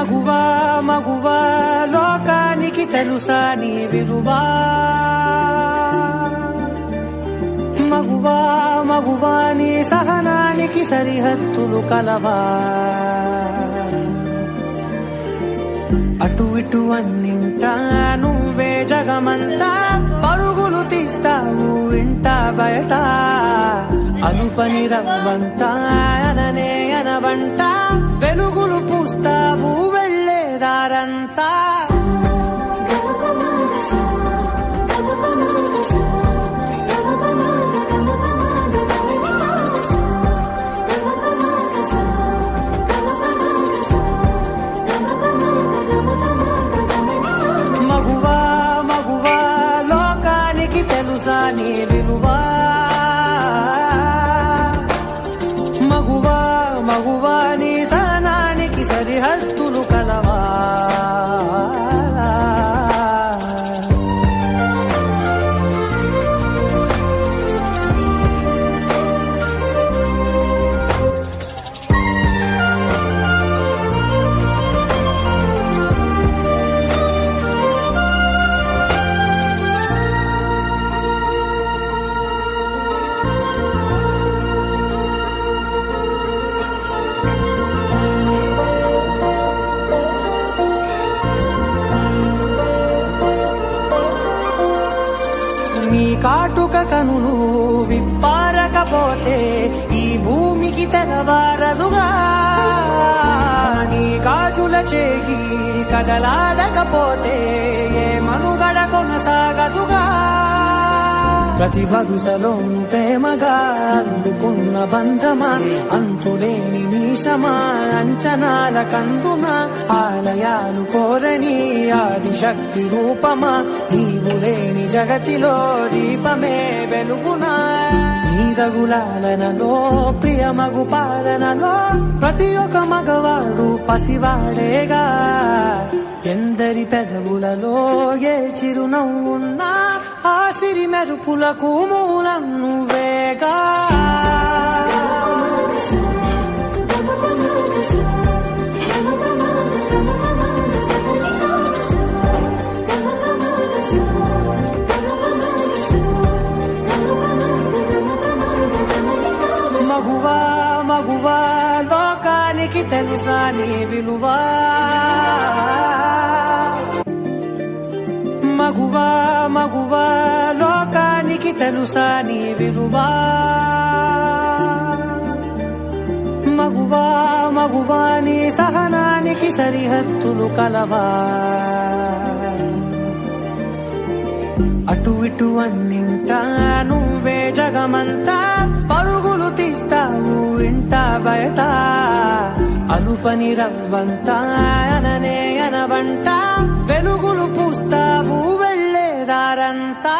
మగువా మగువా లోకానికి తెలుసా నీ విలువా మగువా మగువా నీ సహనానికి సరిహద్దులు కలవా అటు ఇటు అన్నింటా నువ్వే జగమంతా పరుగులు తీస్తావు ఇంట బయట అనుపని రవ్వంతా అననే అనవంట వెలుగులు పూస్తావు వెళ్ళేదారంతా మగువా మగువా లోకానికి తెలుసా నీ విలువా మగువా మగువా నీ సహనానికి సరిహద్దులు కలవా నీ కాటుక కనులు విప్పారకపోతే ఈ భూమికి తెలవారదుగా నీ గాజుల చేయి కదలాడకపోతే ఏ మనుగడ కొనసాగదుగా ప్రతి వరుసలోను ప్రేమగా అందుకున్న బంధమా అంతులేని నీశమా అంచనాల కందుమా ఆలయాలు కోరని ఆదిశక్తి రూపమా నీవు లేని జగతిలో దీపమే వెలుగునా నీ రఘులాలనలో ప్రియమగు పాలనలో ప్రతి ఒక్క మగవాడు పసివాడేగా ఎందరి పెదవులలో ఏ చిరునవ్వున్నా ఆ సిరి మెరుపులకు మూలం నువ్వేగా మగువా మగువా లోకానికి తెలుసా నీ విలువా మగువా మగువా లోకానికి తెలుసా నీ విలువా మగువా మగువా నీ సహనానికి సరిహద్దులు కలవా అటు ఇటు అన్నింటా నువ్వే జగమంతా పరుగులు తీస్తావు ఇంట బయట అనుపని రవ్వంతా అననే అనవంట వెలుగులు పూస్తావు వెళ్ళేదారంతా